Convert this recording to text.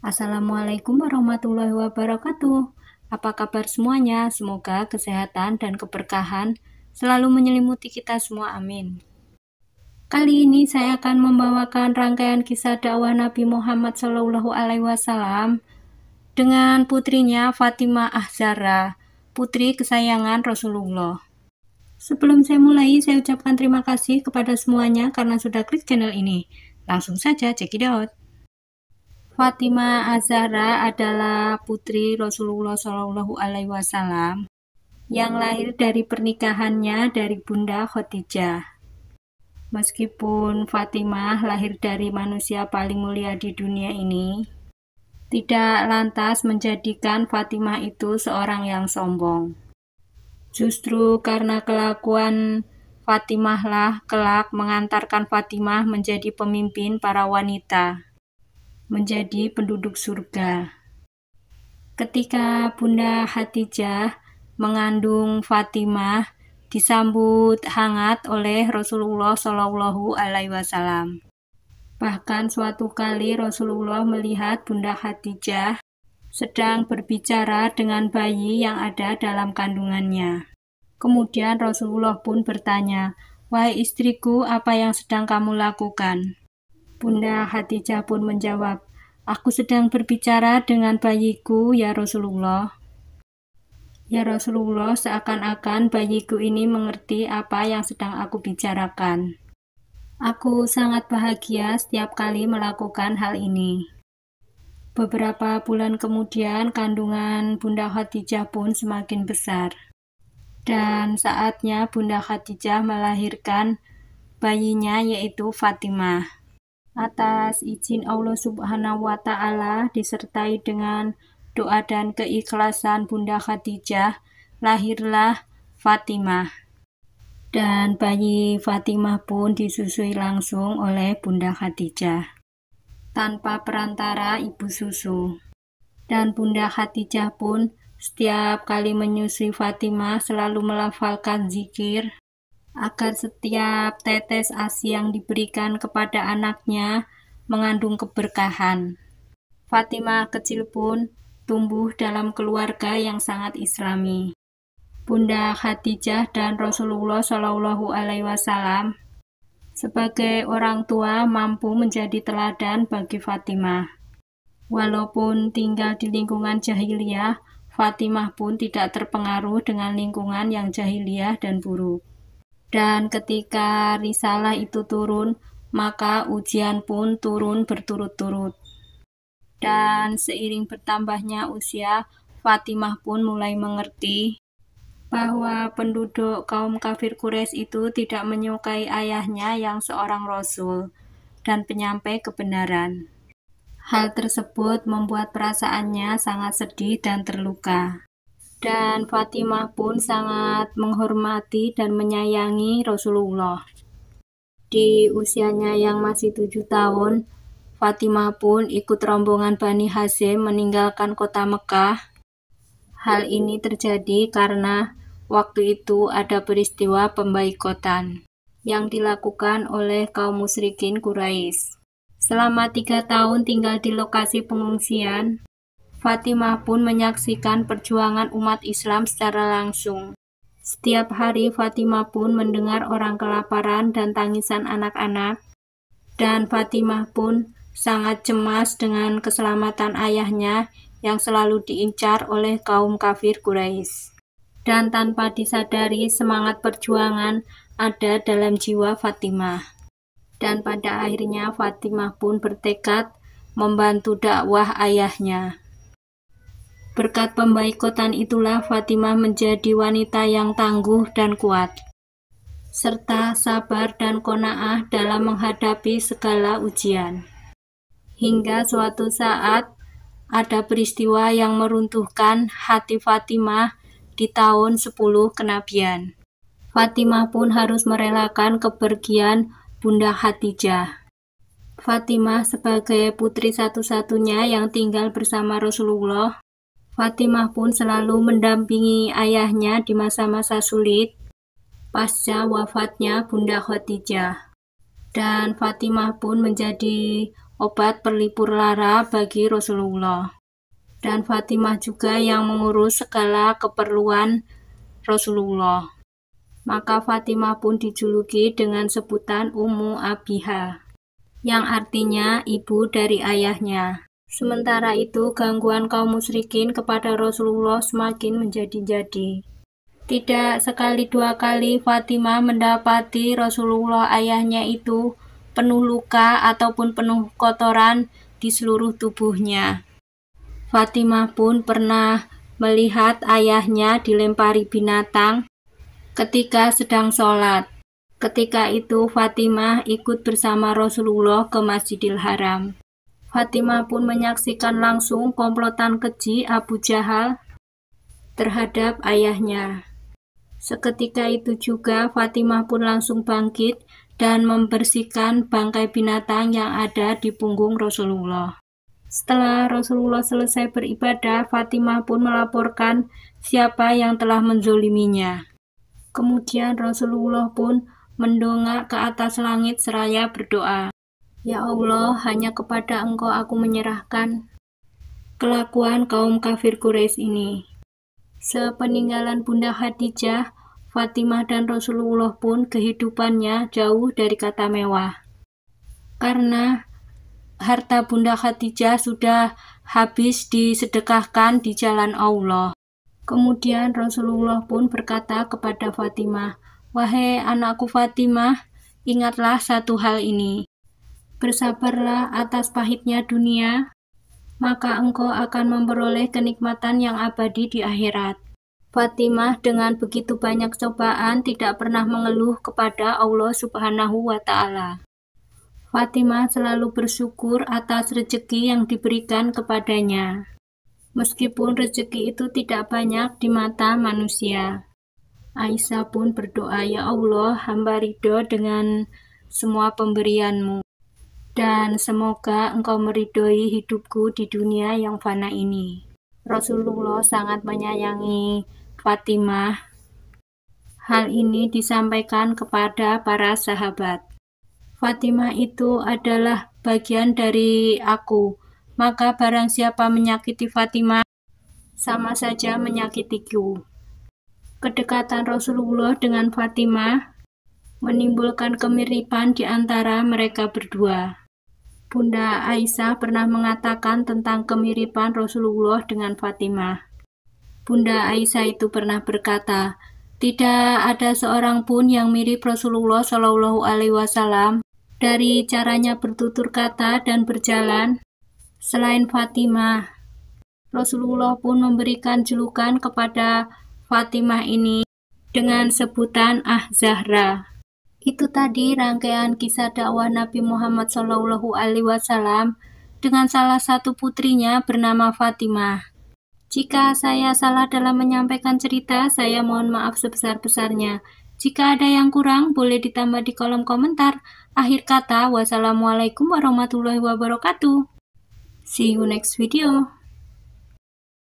Assalamualaikum warahmatullahi wabarakatuh. Apa kabar semuanya? Semoga kesehatan dan keberkahan selalu menyelimuti kita semua, amin. Kali ini saya akan membawakan rangkaian kisah dakwah Nabi Muhammad SAW dengan putrinya Fatimah Az-Zahra, putri kesayangan Rasulullah. Sebelum saya mulai, saya ucapkan terima kasih kepada semuanya karena sudah klik channel ini. Langsung saja check it out. Fatimah Az-Zahra adalah putri Rasulullah SAW yang lahir dari pernikahannya dari Bunda Khadijah. Meskipun Fatimah lahir dari manusia paling mulia di dunia ini, tidak lantas menjadikan Fatimah itu seorang yang sombong. Justru karena kelakuan Fatimah lah kelak mengantarkan Fatimah menjadi pemimpin para wanita, menjadi penduduk surga. Ketika Bunda Khadijah mengandung Fatimah, disambut hangat oleh Rasulullah SAW. Bahkan suatu kali Rasulullah melihat Bunda Khadijah sedang berbicara dengan bayi yang ada dalam kandungannya. Kemudian Rasulullah pun bertanya, "Wahai istriku, apa yang sedang kamu lakukan?" Bunda Khadijah pun menjawab, "Aku sedang berbicara dengan bayiku, ya Rasulullah." Ya Rasulullah, seakan-akan bayiku ini mengerti apa yang sedang aku bicarakan. Aku sangat bahagia setiap kali melakukan hal ini. Beberapa bulan kemudian, kandungan Bunda Khadijah pun semakin besar. Dan saatnya Bunda Khadijah melahirkan bayinya, yaitu Fatimah. Atas izin Allah Subhanahu wa Ta'ala, disertai dengan doa dan keikhlasan Bunda Khadijah, lahirlah Fatimah. Dan bayi Fatimah pun disusui langsung oleh Bunda Khadijah, tanpa perantara ibu susu. Dan Bunda Khadijah pun setiap kali menyusui Fatimah selalu melafalkan zikir, agar setiap tetes ASI yang diberikan kepada anaknya mengandung keberkahan. Fatimah kecil pun tumbuh dalam keluarga yang sangat islami. Bunda Khadijah dan Rasulullah SAW sebagai orang tua mampu menjadi teladan bagi Fatimah. Walaupun tinggal di lingkungan jahiliyah, Fatimah pun tidak terpengaruh dengan lingkungan yang jahiliyah dan buruk. Dan ketika risalah itu turun, maka ujian pun turun berturut-turut. Dan seiring bertambahnya usia, Fatimah pun mulai mengerti bahwa penduduk kaum kafir Quraisy itu tidak menyukai ayahnya yang seorang rasul dan penyampai kebenaran. Hal tersebut membuat perasaannya sangat sedih dan terluka. Dan Fatimah pun sangat menghormati dan menyayangi Rasulullah. Di usianya yang masih 7 tahun, Fatimah pun ikut rombongan Bani Hasyim meninggalkan kota Mekah. Hal ini terjadi karena waktu itu ada peristiwa pembaikotan yang dilakukan oleh kaum musyrikin Quraisy. Selama 3 tahun tinggal di lokasi pengungsian, Fatimah pun menyaksikan perjuangan umat Islam secara langsung. Setiap hari Fatimah pun mendengar orang kelaparan dan tangisan anak-anak, dan Fatimah pun sangat cemas dengan keselamatan ayahnya yang selalu diincar oleh kaum kafir Quraisy. Dan tanpa disadari, semangat perjuangan ada dalam jiwa Fatimah. Dan pada akhirnya Fatimah pun bertekad membantu dakwah ayahnya. Berkat pembaikotan itulah Fatimah menjadi wanita yang tangguh dan kuat, serta sabar dan qanaah dalam menghadapi segala ujian. Hingga suatu saat ada peristiwa yang meruntuhkan hati Fatimah di tahun 10 kenabian. Fatimah pun harus merelakan kepergian Bunda Khadijah. Fatimah sebagai putri satu-satunya yang tinggal bersama Rasulullah, Fatimah pun selalu mendampingi ayahnya di masa-masa sulit pasca wafatnya Bunda Khadijah. Dan Fatimah pun menjadi obat pelipur lara bagi Rasulullah. Dan Fatimah juga yang mengurus segala keperluan Rasulullah. Maka Fatimah pun dijuluki dengan sebutan Ummu Abiha, yang artinya ibu dari ayahnya. Sementara itu, gangguan kaum musyrikin kepada Rasulullah semakin menjadi-jadi. Tidak sekali dua kali Fatimah mendapati Rasulullah ayahnya itu penuh luka ataupun penuh kotoran di seluruh tubuhnya. Fatimah pun pernah melihat ayahnya dilempari binatang ketika sedang sholat. Ketika itu Fatimah ikut bersama Rasulullah ke Masjidil Haram. Fatimah pun menyaksikan langsung komplotan keji Abu Jahal terhadap ayahnya. Seketika itu juga Fatimah pun langsung bangkit dan membersihkan bangkai binatang yang ada di punggung Rasulullah. Setelah Rasulullah selesai beribadah, Fatimah pun melaporkan siapa yang telah menzoliminya. Kemudian Rasulullah pun mendongak ke atas langit seraya berdoa, "Ya Allah, hanya kepada Engkau aku menyerahkan kelakuan kaum kafir Quraisy ini." Sepeninggalan Bunda Khadijah, Fatimah dan Rasulullah pun kehidupannya jauh dari kata mewah. Karena harta Bunda Khadijah sudah habis disedekahkan di jalan Allah. Kemudian Rasulullah pun berkata kepada Fatimah, "Wahai anakku Fatimah, ingatlah satu hal ini. Bersabarlah atas pahitnya dunia, maka engkau akan memperoleh kenikmatan yang abadi di akhirat." Fatimah dengan begitu banyak cobaan tidak pernah mengeluh kepada Allah Subhanahu wa Ta'ala. Fatimah selalu bersyukur atas rezeki yang diberikan kepadanya, meskipun rezeki itu tidak banyak di mata manusia. Aisyah pun berdoa, "Ya Allah, hamba ridho dengan semua pemberian-Mu, dan semoga Engkau meridhoi hidupku di dunia yang fana ini." Rasulullah sangat menyayangi Fatimah. Hal ini disampaikan kepada para sahabat. "Fatimah itu adalah bagian dari aku, maka barang siapa menyakiti Fatimah, sama saja menyakitiku." Kedekatan Rasulullah dengan Fatimah menimbulkan kemiripan di antara mereka berdua. Bunda Aisyah pernah mengatakan tentang kemiripan Rasulullah dengan Fatimah. Bunda Aisyah itu pernah berkata, "Tidak ada seorang pun yang mirip Rasulullah Shallallahu Alaihi Wasallam dari caranya bertutur kata dan berjalan selain Fatimah." Rasulullah pun memberikan julukan kepada Fatimah ini dengan sebutan Az-Zahra. Itu tadi rangkaian kisah dakwah Nabi Muhammad Shallallahu Alaihi Wasallam dengan salah satu putrinya bernama Fatimah. Jika saya salah dalam menyampaikan cerita, saya mohon maaf sebesar-besarnya. Jika ada yang kurang, boleh ditambah di kolom komentar. Akhir kata, wassalamualaikum warahmatullahi wabarakatuh. See you next video.